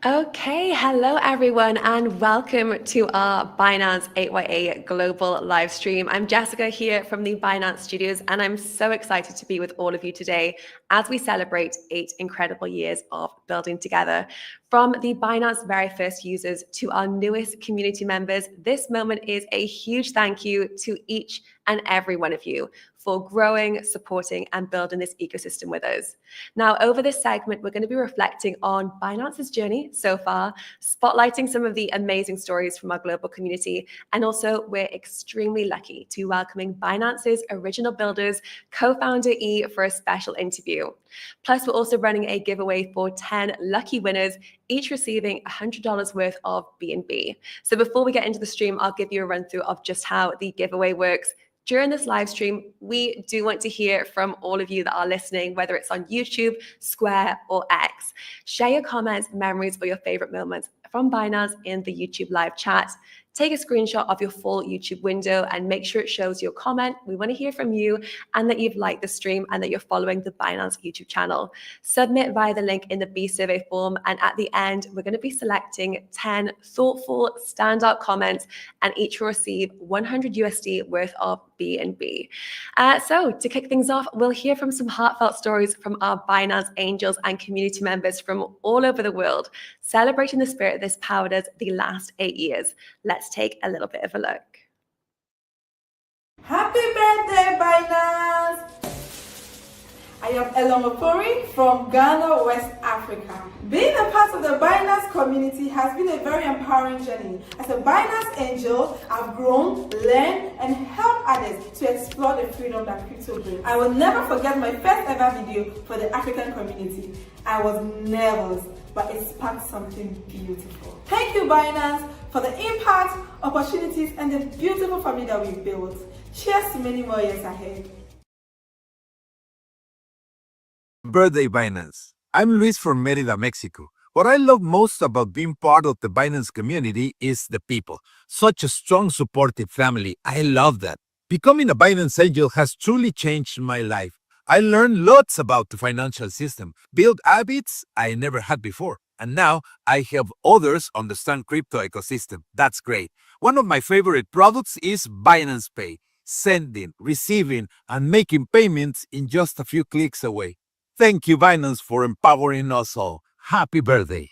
Okay, hello everyone, and welcome to our Binance 8x8 global live stream. I'm Jessica here from the Binance studios, and I'm so excited to be with all of you today as we celebrate 8 incredible years of building together. From the Binance very first users to our newest community members, this moment is a huge thank you to each and every one of you for growing, supporting, and building this ecosystem with us. Now, over this segment, we're going to be reflecting on Binance's journey so far, spotlighting some of the amazing stories from our global community, and also we're extremely lucky to be welcoming Binance's original builders, co-founder E, for a special interview. Plus, we're also running a giveaway for 10 lucky winners, each receiving $100 worth of BNB. So before we get into the stream, I'll give you a run through of just how the giveaway works. During this live stream, we do want to hear from all of you that are listening, whether it's on YouTube, Square, or X. Share your comments, memories, or your favorite moments from Binance in the YouTube live chat. Take a screenshot of your full YouTube window and make sure it shows your comment. We want to hear from you and that you've liked the stream and that you're following the Binance YouTube channel. Submit via the link in the B survey form. And at the end, we're going to be selecting 10 thoughtful standout comments, and each will receive 100 USD worth of BNB. So to kick things off, we'll hear from some heartfelt stories from our Binance angels and community members from all over the world, celebrating the spirit that's powered us the last 8 years. Let's take a little bit of a look. Happy birthday, Binance! I am Elomopori from Ghana, West Africa. Being a part of the Binance community has been a very empowering journey. As a Binance angel, I've grown, learned, and helped others to explore the freedom that crypto brings. I will never forget my first ever video for the African community. I was nervous, but it sparked something beautiful. Thank you, Binance, for the impact, opportunities, and the beautiful family that we've built. Cheers to many more years ahead. Birthday Binance. I'm Luis from Mérida, Mexico. What I love most about being part of the Binance community is the people. Such a strong, supportive family. I love that. Becoming a Binance angel has truly changed my life. I learned lots about the financial system, built habits I never had before, and now I help others understand crypto ecosystem. That's great. One of my favorite products is Binance Pay, sending, receiving, and making payments in just a few clicks away. Thank you, Binance, for empowering us all. Happy birthday.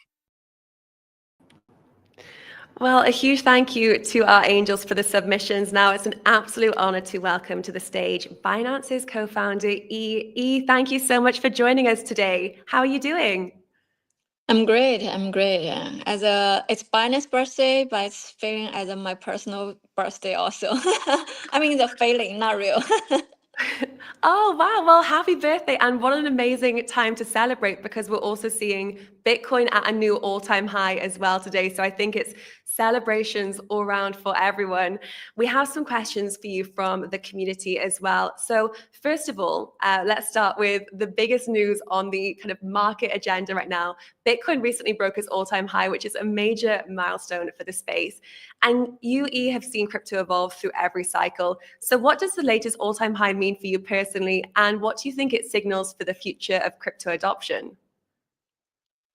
Well, a huge thank you to our angels for the submissions. Now, it's an absolute honor to welcome to the stage Binance's co-founder, E. E, thank you so much for joining us today. How are you doing? I'm great. Yeah. It's Binance's birthday, but it's feeling as my personal birthday also. I mean, the feeling, not real. Oh, wow. Well, happy birthday. And what an amazing time to celebrate, because we're also seeing Bitcoin at a new all-time high as well today. So I think it's celebrations all around for everyone. We have some questions for you from the community as well. So first of all, let's start with the biggest news on the kind of market agenda right now. Bitcoin recently broke its all-time high, which is a major milestone for the space. And you, E, have seen crypto evolve through every cycle. So what does the latest all-time high mean for you personally? And what do you think it signals for the future of crypto adoption?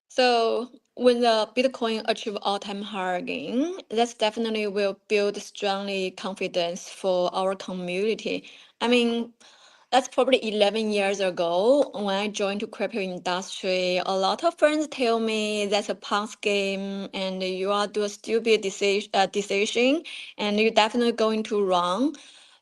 So when the Bitcoin achieve all-time high again, that's definitely will build strongly confidence for our community. I mean, that's probably 11 years ago when I joined the crypto industry. A lot of friends tell me that's a punk game and you are doing a stupid decision and you're definitely going to wrong.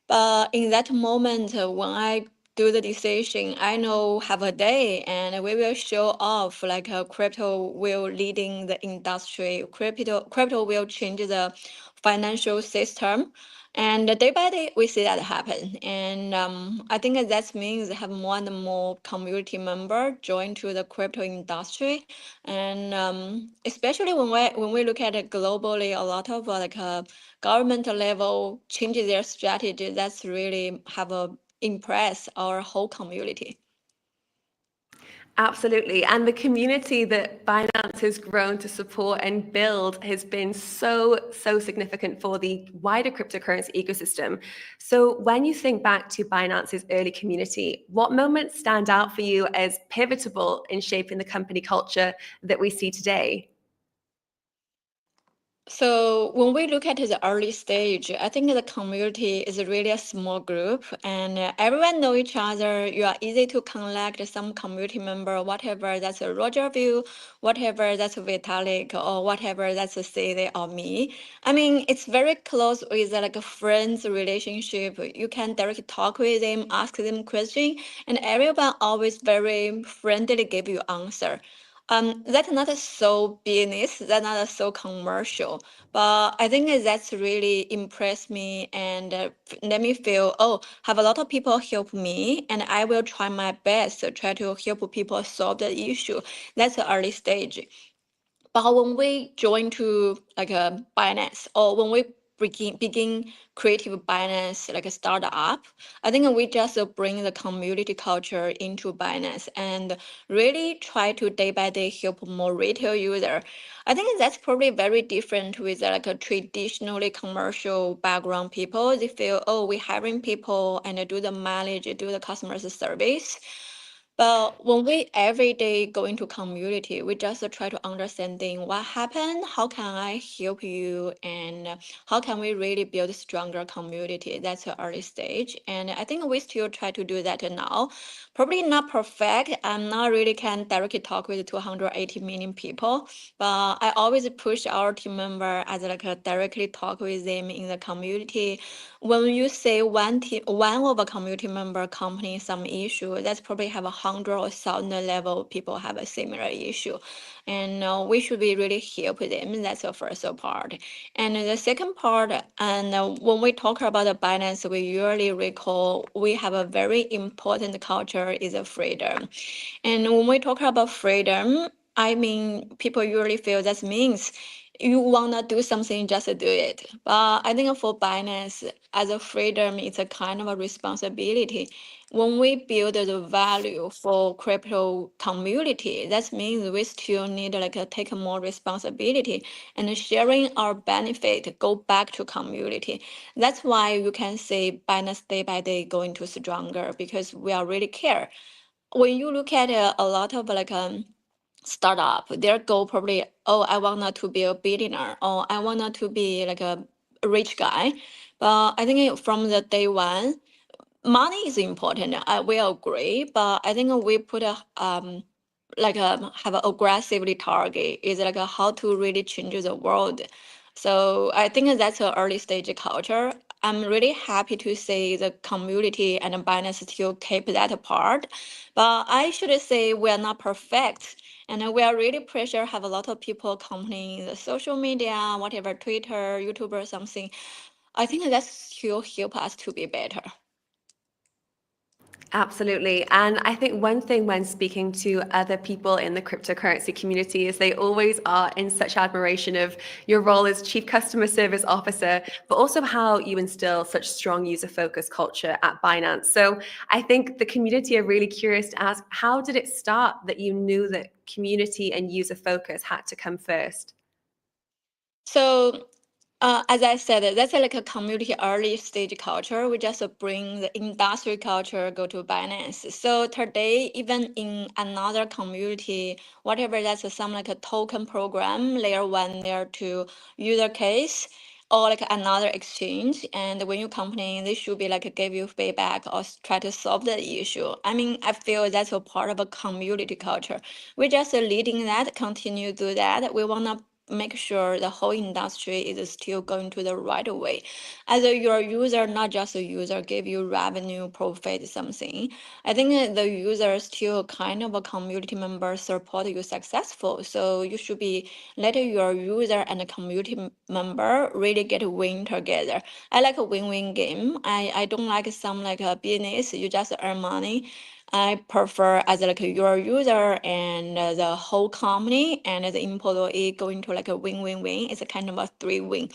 But in that moment, when I do the decision, I know have a day and we will show off like crypto will leading the industry. Crypto will change the financial system. And day by day, we see that happen. And I think that means have more and more community member join to the crypto industry. And especially when we look at it globally, a lot of government level changes their strategy. That's really have impress our whole community. Absolutely. And the community that Binance has grown to support and build has been so significant for the wider cryptocurrency ecosystem. So when you think back to Binance's early community, what moments stand out for you as pivotal in shaping the company culture that we see today? So when we look at the early stage, I think the community is really a small group and everyone know each other. You are easy to connect some community member, whatever that's a Roger view, whatever that's a Vitalik or whatever that's a City or me. I mean, it's very close with like a friends relationship. You can directly talk with them, ask them question, and everyone always very friendly give you answer. That's not so business, that's not so commercial, but I think that's really impressed me and let me feel, oh, have a lot of people help me and I will try my best to try to help people solve the issue. That's the early stage. But when we join to like a Binance or when we begin creative Binance like a startup, I think we just bring the community culture into Binance and really try to day by day help more retail user. I think that's probably very different with like a traditionally commercial background people. They feel, oh, we hiring people and do the manage, do the customer service. But when we every day go into community, we just try to understanding what happened, how can I help you, and how can we really build a stronger community. That's the early stage, and I think we still try to do that now. Probably not perfect. I'm not really can directly talk with 280 million people, but I always push our team member as like a directly talk with them in the community. When you say one of a community member company some issue, that's probably have 100 or 1,000 level people have a similar issue, and we should be really help them. That's the first part, and the second part, and when we talk about the balance, we usually recall we have a very important culture is a freedom, and when we talk about freedom, I mean people usually feel that means you wanna do something, just do it. But I think for Binance, as a freedom, it's a kind of a responsibility. When we build the value for crypto community, that means we still need like take more responsibility and sharing our benefit go back to community. That's why you can say Binance day by day going to stronger because we are really care. When you look at a lot of like startup, their goal probably, oh, I want not to be a billionaire or I want not to be like a rich guy. But I think from the day one, money is important. I will agree, but I think we put a like have an aggressively target is like how to really change the world. So I think that's an early stage culture. I'm really happy to say the community and Binance still keep that part, but I should say we are not perfect. And we are really pressure have a lot of people complaining the social media, whatever Twitter, YouTube or something. I think that still help us to be better. Absolutely. And I think one thing when speaking to other people in the cryptocurrency community is they always are in such admiration of your role as Chief Customer Service Officer, but also how you instill such strong user focused culture at Binance. So I think the community are really curious to ask, how did it start that you knew that community and user focus had to come first? So as I said, that's like a community early stage culture. We just bring the industry culture go to Binance. So today, even in another community, whatever that's some like a token program, layer one, layer two user case, or like another exchange. And when you complain, they should be like give you feedback or try to solve the issue. I mean, I feel that's a part of a community culture. We just leading that, continue to do that. We wanna make sure the whole industry is still going to the right way. As a your user, not just a user, give you revenue, profit, something. I think the user still kind of a community member support you successful. So you should be let your user and the community member really get a win together. I like a win-win game. I don't like some like a business, you just earn money. I prefer as like your user and the whole company and the employee going to like a win-win-win. It's a kind of a three-win.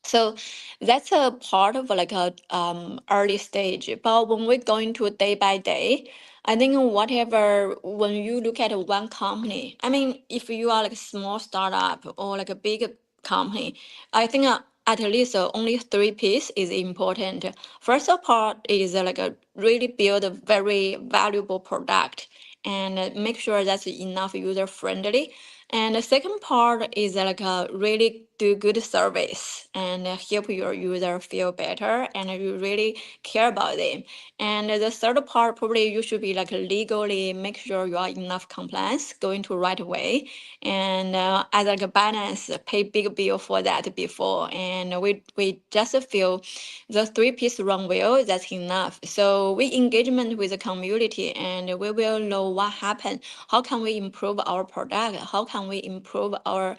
So that's a part of like a early stage. But when we go into day by day, I think whatever when you look at one company, I mean, if you are like a small startup or like a big company, I think at least only three piece is important. First part is like a really build a very valuable product and make sure that's enough user friendly. And the second part is like really do good service and help your user feel better and you really care about them. And the third part, probably you should be like legally make sure you are enough compliance going to right way. And as like a balance, pay big bill for that before. And we just feel the three-piece run well, that's enough. So we engagement with the community and we will know what happened. How can we improve our product? How can we improve our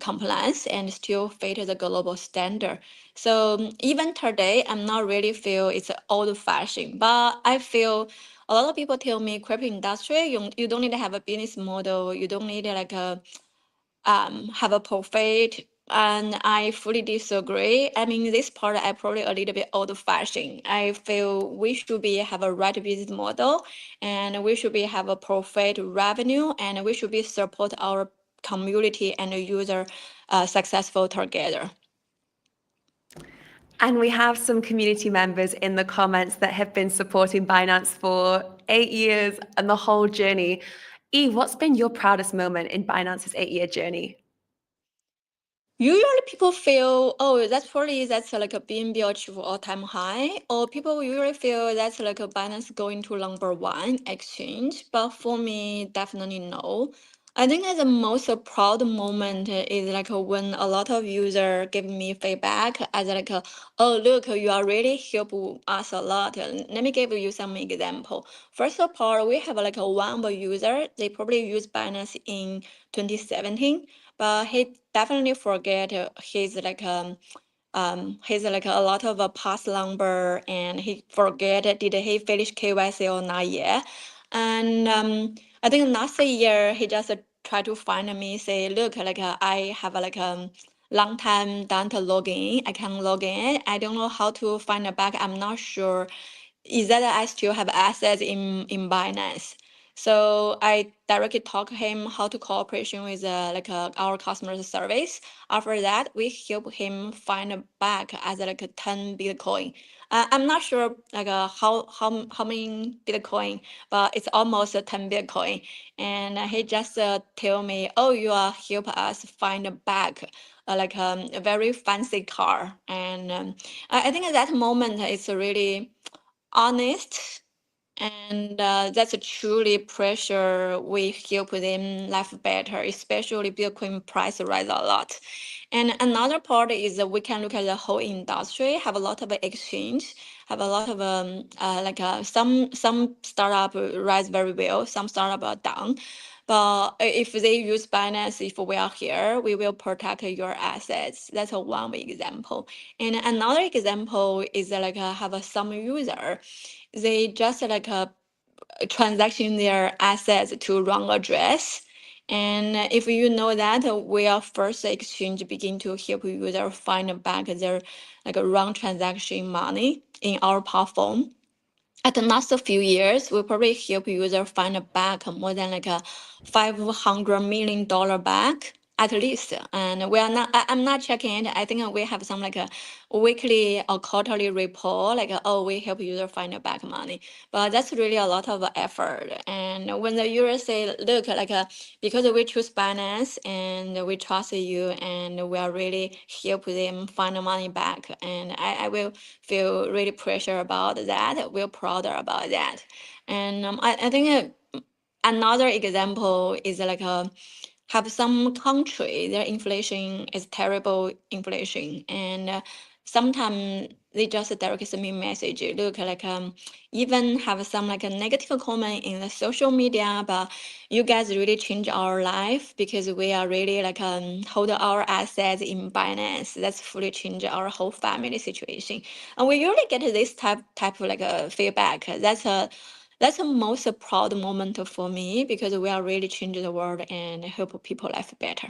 compliance and still fit the global standard? So even today, I'm not really feel it's old fashioned, but I feel a lot of people tell me crypto industry, you don't need to have a business model. You don't need like a have a profit. And I fully disagree. I mean, this part I probably a little bit old fashioned. I feel we should be have a right business model, and we should be have a profit revenue, and we should be support our community and user successful together. And we have some community members in the comments that have been supporting Binance for 8 years and the whole journey. Eve, what's been your proudest moment in Binance's 8-year journey? Usually people feel, oh, that's like a BNB achieve all-time high, or people usually feel that's like a Binance going to number one exchange. But for me, definitely no. I think the most proud moment is like when a lot of user give me feedback as like, oh, look, you are really help us a lot. Let me give you some example. First of all, we have like a one user. They probably use Binance in 2017, but he definitely forget he's like a lot of pass number and he forget did he finish KYC or not yet. And I think last year he just try to find me say look like I have like long time done to log in. I can log in. I don't know how to find it back. I'm not sure is that I still have assets in Binance. So I directly talk him how to cooperation with our customer service. After that, we help him find a back as like a 10 Bitcoin. I'm not sure like how many Bitcoin, but it's almost a 10 Bitcoin. And he just tell me, oh, you are help us find a back. A very fancy car, and I think at that moment it's really honest and that's a truly pressure we help them life better, especially Bitcoin price rise a lot. And another part is that we can look at the whole industry, have a lot of exchange, have a lot of some startup rise very well, some startup are down. But if they use Binance, if we are here, we will protect your assets. That's a one example. And another example is have some user, they just transaction their assets to wrong address. And if you know that, we are first exchange begin to help user find back their wrong transaction money in our platform. At the last few years, we probably help user find back more than $500 million back at least. And we are not. I'm not checking it. I think we have some a weekly or quarterly report oh, we help user find back money. But that's really a lot of effort. And when the user say look because we choose Binance and we trust you and we are really help them find the money back, and I will feel really pressure about that. We're prouder about that. And I think another example is have some country their inflation is terrible inflation, and sometimes they just directly send me message look even have some a negative comment in the social media, but you guys really change our life because we are really hold our assets in Binance. That's fully change our whole family situation, and we usually get this type of feedback. That's the most proud moment for me because we are really changing the world and help people life better.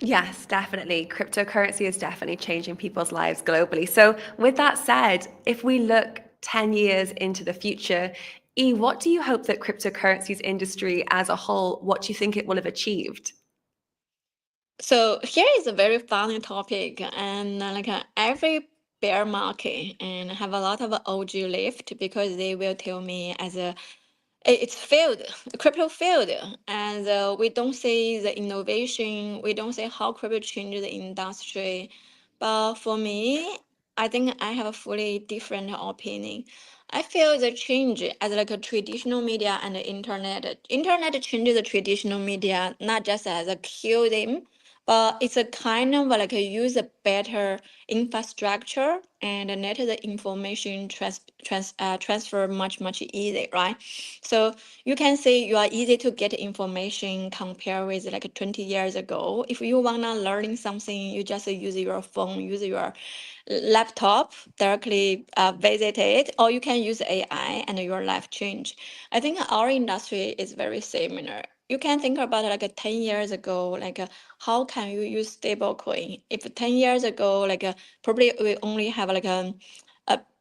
Yes, definitely. Cryptocurrency is definitely changing people's lives globally. So, with that said, if we look 10 years into the future, E, what do you hope that cryptocurrency's industry as a whole, what do you think it will have achieved? So here is a very funny topic, and every bear market and have a lot of OG left because they will tell me as a it's failed. Crypto failed, and we don't see the innovation. We don't see how crypto changed the industry. But for me, I think I have a fully different opinion. I feel the change as like a traditional media and the internet. Internet changes the traditional media not just as a kill them, but it's a kind of like a use a better infrastructure and let the information transfer much easier, right? So you can say you are easy to get information compared with like 20 years ago. If you wanna learning something, you just use your phone, use your laptop directly visit it, or you can use AI and your life change. I think our industry is very similar. You can think about it like 10 years ago, like how can you use stable coin? If 10 years ago, like probably we only have like a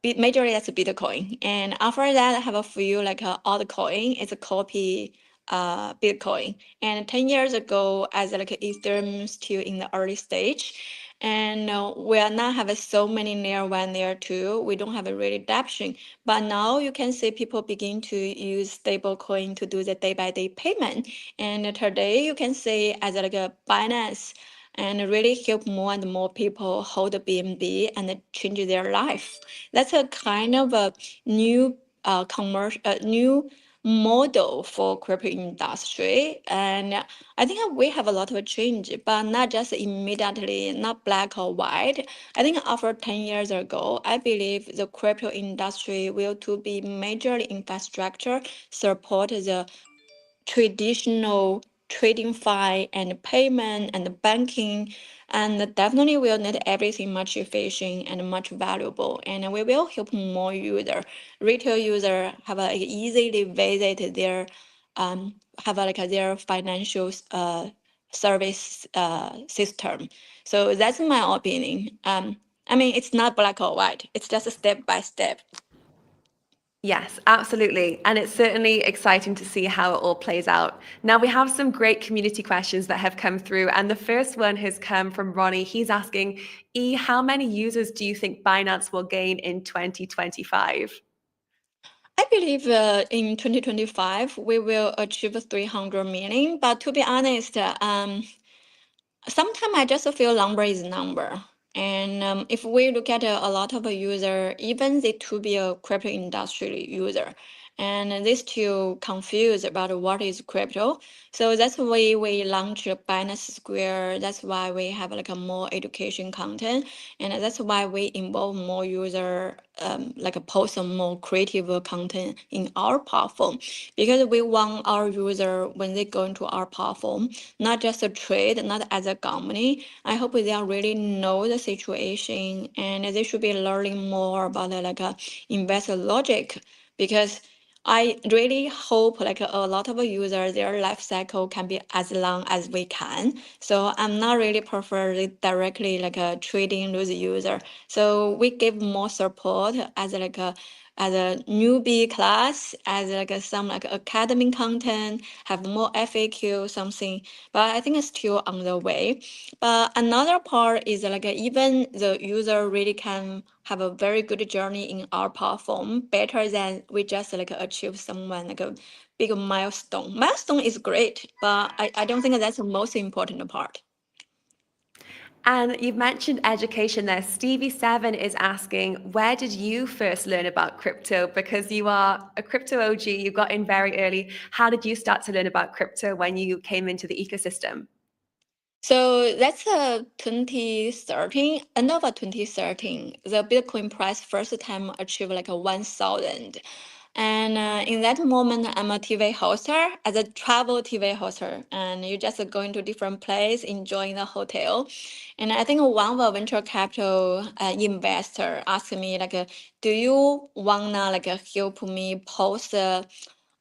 bit majorly that's Bitcoin. And after that, I have a few like altcoin. It's a copy Bitcoin. And 10 years ago, as like Ethereum still in the early stage, and we are not having so many layer one, layer two. We don't have a really adoption. But now you can see people begin to use stable coin to do the day by day payment. And today you can see as like a Binance and really help more and more people hold the BNB and change their life. That's a kind of a new commercial, new model for crypto industry. And I think we have a lot of change, but not just immediately, not black or white. I think after 10 years ago, I believe the crypto industry will to be majorly infrastructure support the traditional trading file and payment and banking, and definitely will need everything much efficient and much valuable, and we will help more user, retail user have a easily visit their have a, like their financial service system. So that's my opinion. I mean, it's not black or white, it's just a step by step. Yes, absolutely. And it's certainly exciting to see how it all plays out. Now, we have some great community questions that have come through. And the first one has come from Ronnie. He's asking, how many users do you think Binance will gain in 2025? I believe in 2025 we will achieve 300 million. But to be honest, sometimes I just feel number is number. And if we look at a lot of a user, even they to be a crypto industry user, and they still confused about what is crypto. So that's why we launched Binance Square. That's why we have like a more education content, and that's why we involve more user, like a post some more creative content in our platform, because we want our user when they go into our platform, not just a trade, not as a company. I hope they are really know the situation, and they should be learning more about like a investor logic, because I really hope like a lot of users, their life cycle can be as long as we can. So I'm not really prefer it directly like a trading those user. So we give more support as a newbie class, as like some like academic content, have more FAQ something. But I think it's still on the way. But another part is like even the user really can have a very good journey in our platform, better than we just like achieve someone like a big milestone. Milestone is great, but I don't think that's the most important part. And you've mentioned education there. Stevie7 is asking, where did you first learn about crypto? Because you are a crypto OG, you got in very early. How did you start to learn about crypto when you came into the ecosystem? So that's 2013, end of 2013, the Bitcoin price first time achieved like a 1,000. And in that moment, I'm a TV hoster, as a travel TV hoster, and you just going to different place, enjoying the hotel. And I think one of the venture capital investor asked me like, do you wanna like help me post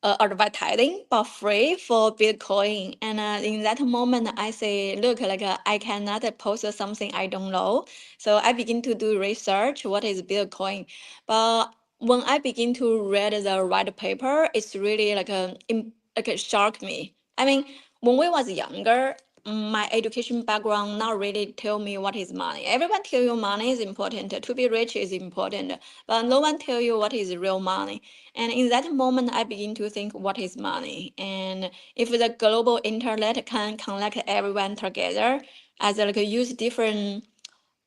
advertising for free for Bitcoin? And in that moment, I say, look, like I cannot post something I don't know. So I begin to do research. What is Bitcoin? But when I begin to read the white paper, it's really like like it shocked me. I mean, when we was younger, my education background not really tell me what is money. Everyone tell you money is important. To be rich is important, but no one tell you what is real money. And in that moment, I begin to think, what is money? And if the global internet can connect everyone together, as like use different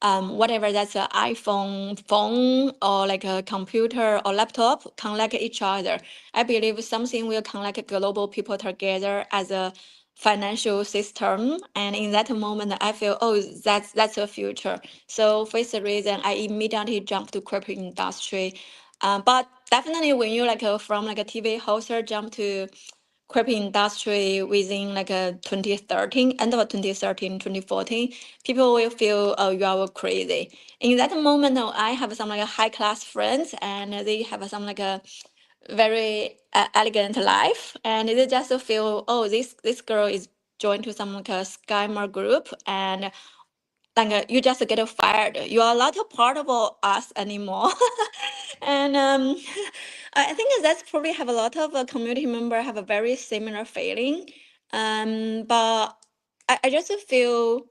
whatever that's an iPhone phone or like a computer or laptop connect each other. I believe something will connect global people together as a financial system. And in that moment, I feel, oh, that's a future. So for this reason, I immediately jumped to crypto industry. But definitely when you like from like a TV hoster jump to crypto industry within like a 2013, end of 2013, 2014, people will feel, oh, you are crazy. In that moment, I have some like a high class friends and they have some like a very elegant life. And they just feel, oh, this girl is joined to some like a scammer group and like you just get fired. You are not a part of us anymore. And I think that's probably have a lot of community member have a very similar feeling. But I just feel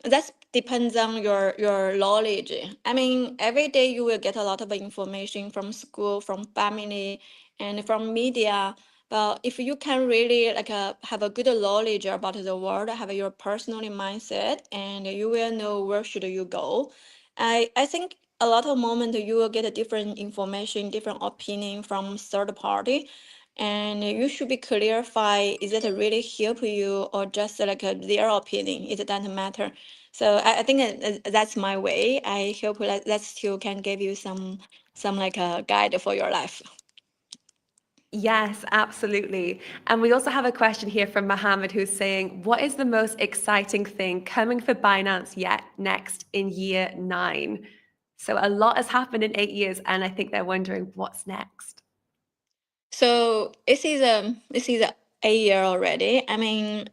that depends on your knowledge. I mean, every day you will get a lot of information from school, from family, and from media. But if you can really like have a good knowledge about the world, have your personal mindset, and you will know where should you go. I think a lot of moment you will get a different information, different opinion from third party, and you should be clarify is it really help you or just like their opinion. It doesn't matter. So I think that's my way. I hope that still can give you some like a guide for your life. Yes, absolutely. And we also have a question here from Mohammed who's saying, what is the most exciting thing coming for Binance yet next in year 9? So a lot has happened in 8 years, and I think they're wondering what's next. So this is a year already. I mean,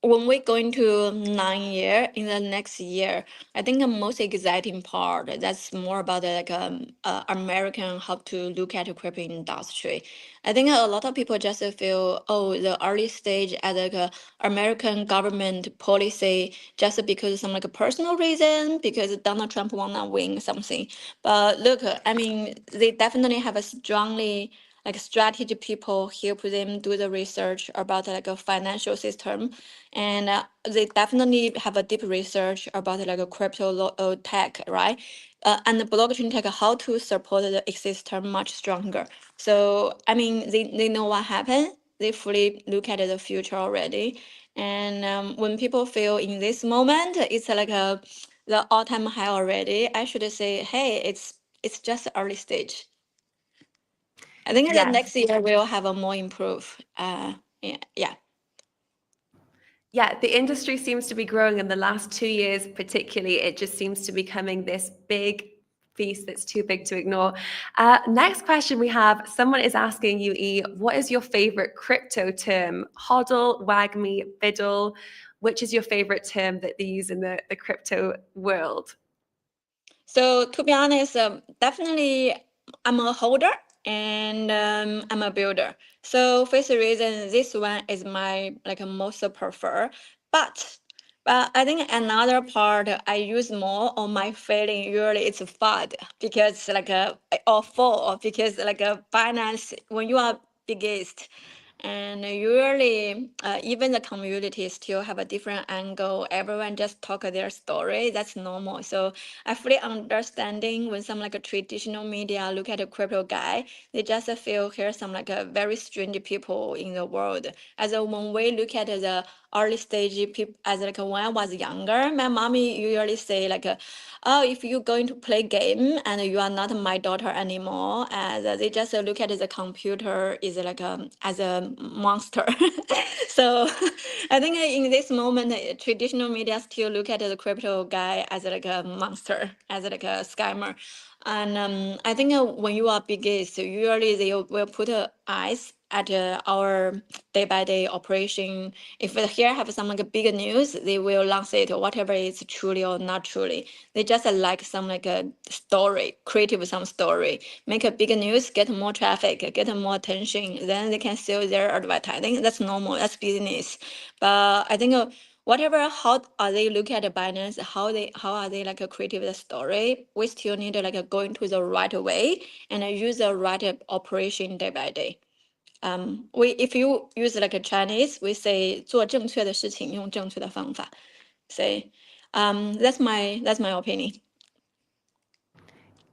when we're going to 9 year in the next year, I think the most exciting part that's more about like American how to look at the crypto industry. I think a lot of people just feel, oh, the early stage as like a American government policy just because some like a personal reason because Donald Trump wanna win something. But look, I mean, they definitely have a strongly like strategy people help them do the research about like a financial system, and they definitely have a deep research about like a tech, right? And the blockchain tech, how to support the ecosystem much stronger. So I mean, they know what happened. They fully look at the future already. And when people feel in this moment, it's like the all-time high already. I should say, hey, it's just early stage. I think that Yes. next year we'll have a more improve. Yeah, yeah. Yeah, the industry seems to be growing in the last 2 years, particularly. It just seems to be becoming this big feast that's too big to ignore. Next question we have, someone is asking you, E, what is your favorite crypto term? HODL, WAGMI, BIDL? Which is your favorite term that they use in the crypto world? So to be honest, definitely I'm a holder and I'm a builder. So for this reason, this one is my like most prefer. But I think another part I use more on my feeling usually it's FUD because like a or full because like a finance when you are biggest. And usually, even the community still have a different angle. Everyone just talk their story. That's normal. So I fully understanding when some like a traditional media look at a crypto guy, they just feel here's some like a very strange people in the world. As a, when we look at the early stage people, as like when I was younger, my mommy usually say like, oh, if you're going to play game and you are not my daughter anymore, as they just look at the computer is like as a monster. So I think in this moment, traditional media still look at the crypto guy as like a monster, as like a scammer. And I think when you are biggest, usually they will put eyes at our day-by-day operation. If here have some like big news, they will launch it, whatever is truly or not truly. They just like some like a story, creative some story, make a big news, get more traffic, get more attention. Then they can sell their advertising. That's normal. That's business. But I think whatever, how are they looking at the Binance, how are they like creative the story, we still need to like go into the right way and use the right operation day by day. We if you use like a Chinese, we say 做正确的事情，用正确的方法。So, that's my opinion.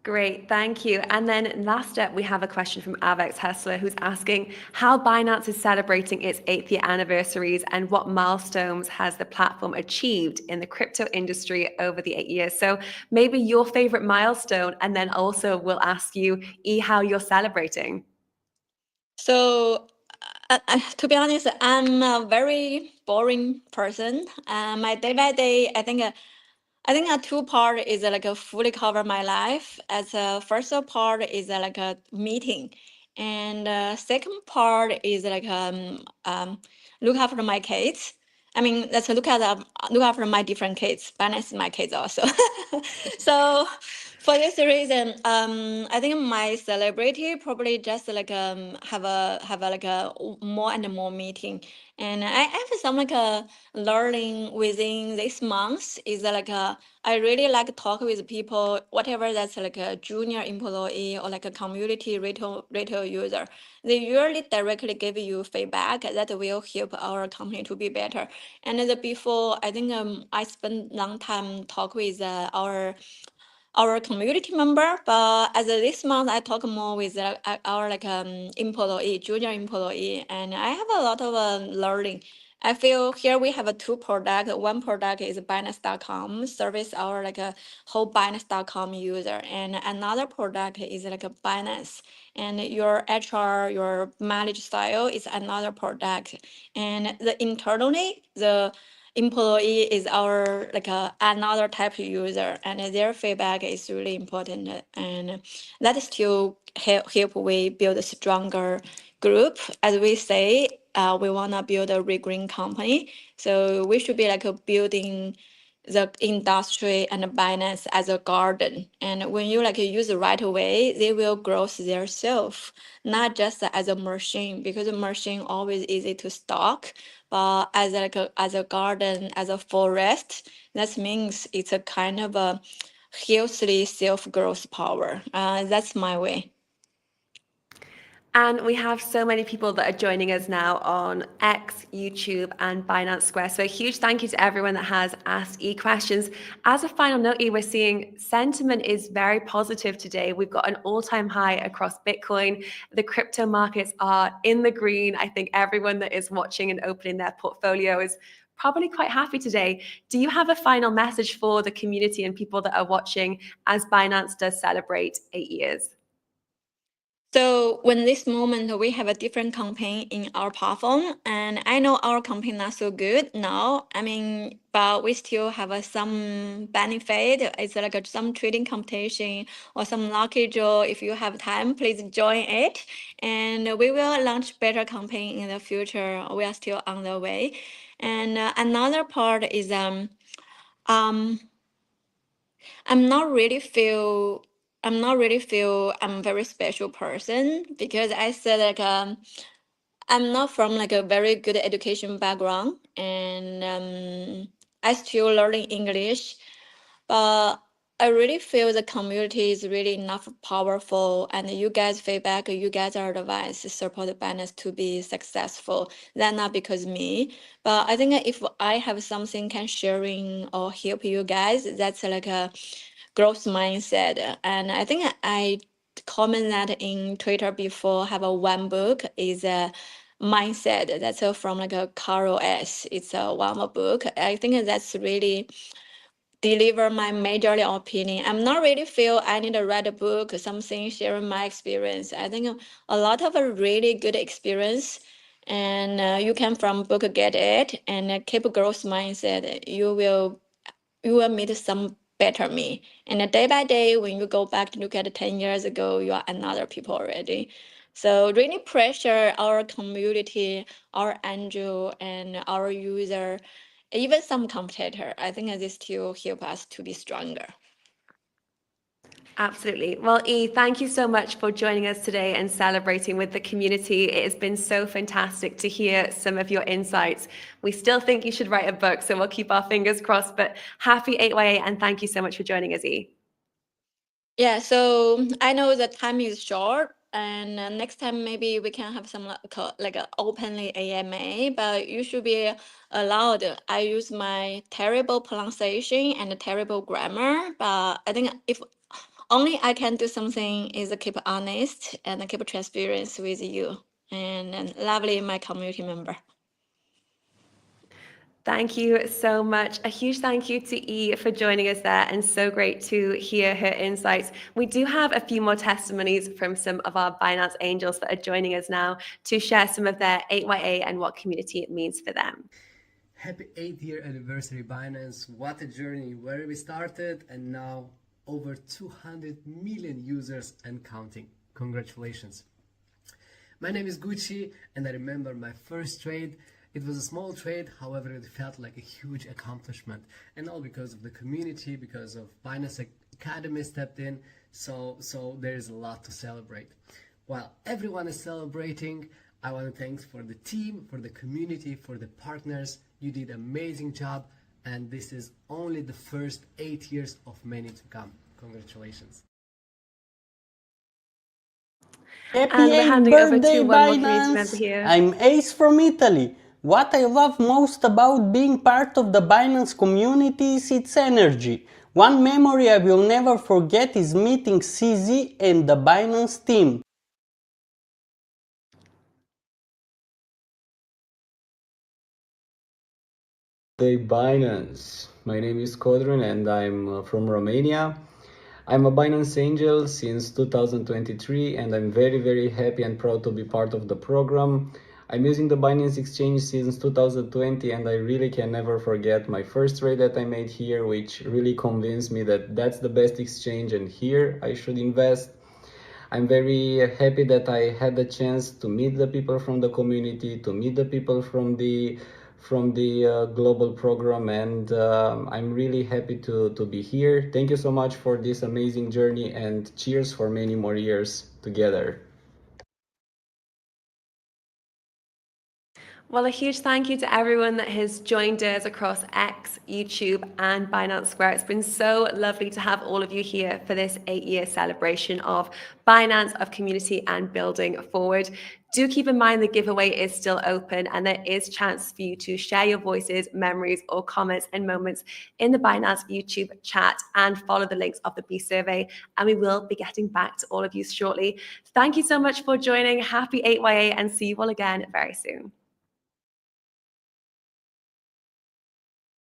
Great, thank you. And then last up, we have a question from Avex Hessler, who's asking how Binance is celebrating its 8th year anniversaries and what milestones has the platform achieved in the crypto industry over the 8 years. So maybe your favorite milestone, and then also we'll ask you, how you're celebrating. So, to be honest, I'm a very boring person. My day by day, I think a two part is like a fully cover my life. As a first part is like a meeting, and second part is like look after my kids. I mean, let's look after my different kids. Balance my kids also. So for this reason, I think my celebrity probably just like have a like a more and more meeting, and I have some like a learning within this month is like I really like talk with people, whatever that's like a junior employee or like a community retail user. They usually directly give you feedback that will help our company to be better. And before, I think I spent long time talk with our community member, but as of this month, I talk more with our like employee, junior employee, and I have a lot of learning. I feel here we have a two product. One product is Binance.com, service our like a whole Binance.com user, and another product is like a Binance, and your HR, your manage style is another product, and the internally the employee is our like another type of user, and their feedback is really important, and that is to help we build a stronger group. As we say, we want to build a real green company, so we should be like building the industry and Binance as a garden. And when you like use the right way, they will grow themselves, not just as a machine, because a machine always easy to stock. But as a garden, as a forest, that means it's a kind of a healthy self growth power. That's my way. And we have so many people that are joining us now on X, YouTube, and Binance Square. So a huge thank you to everyone that has asked questions. As a final note, we're seeing sentiment is very positive today. We've got an all-time high across Bitcoin. The crypto markets are in the green. I think everyone that is watching and opening their portfolio is probably quite happy today. Do you have a final message for the community and people that are watching as Binance does celebrate 8 years? So when this moment we have a different campaign in our platform, and I know our campaign not so good now. I mean, but we still have some benefit. It's like some trading competition or some lucky draw. If you have time, please join it, and we will launch better campaign in the future. We are still on the way, and another part is um I'm not really feel I'm very special person, because I said like I'm not from like a very good education background, and I still learning English, but I really feel the community is really enough powerful, and you guys feedback, you guys are advice support Binance to be successful. That not because me, but I think if I have something can sharing or help you guys, that's like a growth mindset. And I think I comment that in Twitter before. Have a one book is a mindset. That's from like a Carol S. It's a one more book. I think that's really deliver my majorly opinion. I'm not really feel I need to write a book or something sharing my experience. I think a lot of a really good experience, and you can from book get it, and keep a growth mindset. You will meet some better me. And day by day, when you go back to look at 10 years ago, you are another people already. So really pressure our community, our angel, and our user, even some competitor. I think this still help us to be stronger. Absolutely. Well, E, thank you so much for joining us today and celebrating with the community. It has been so fantastic to hear some of your insights. We still think you should write a book, so we'll keep our fingers crossed. But happy 8YA, and thank you so much for joining us, E. Yeah, so I know the time is short, and next time maybe we can have some like a openly AMA, but you should be allowed. I use my terrible pronunciation and terrible grammar, but I think if only I can do something is keep honest and keep transparency with you, and lovely my community member. Thank you so much. A huge thank you to E for joining us there, and so great to hear her insights. We do have a few more testimonies from some of our Binance angels that are joining us now to share some of their 8YA and what community it means for them. Happy 8th-year anniversary, Binance. What a journey, where we started and now over 200 million users and counting. Congratulations. My name is Gucci, and I remember my first trade. It was a small trade, however, it felt like a huge accomplishment. And all because of the community, because of Binance Academy stepped in, so there is a lot to celebrate. While everyone is celebrating, I want to thank for the team, for the community, for the partners. You did an amazing job, and this is only the first 8 years of many to come. Congratulations. And Happy we're 8th handing over birthday, to one more community member Binance! here. I'm Ace from Italy. What I love most about being part of the Binance community is its energy. One memory I will never forget is meeting CZ and the Binance team. Hey Binance, my name is Kodran and I'm from Romania. I'm a Binance Angel since 2023 and I'm very happy and proud to be part of the program. I'm using the Binance Exchange since 2020 and I really can never forget my first trade that I made here, which really convinced me that that's the best exchange and here I should invest. I'm very happy that I had the chance to meet the people from the community, to meet the people from the global program, and I'm really happy to be here. Thank you so much for this amazing journey and cheers for many more years together. Well, a huge thank you to everyone that has joined us across X, YouTube, and Binance Square. It's been so lovely to have all of you here for this 8-year celebration of Binance, of community, and building forward. Do keep in mind the giveaway is still open and there is chance for you to share your voices, memories, or comments and moments in the Binance YouTube chat and follow the links of the B survey. And we will be getting back to all of you shortly. Thank you so much for joining. Happy 8YA and see you all again very soon.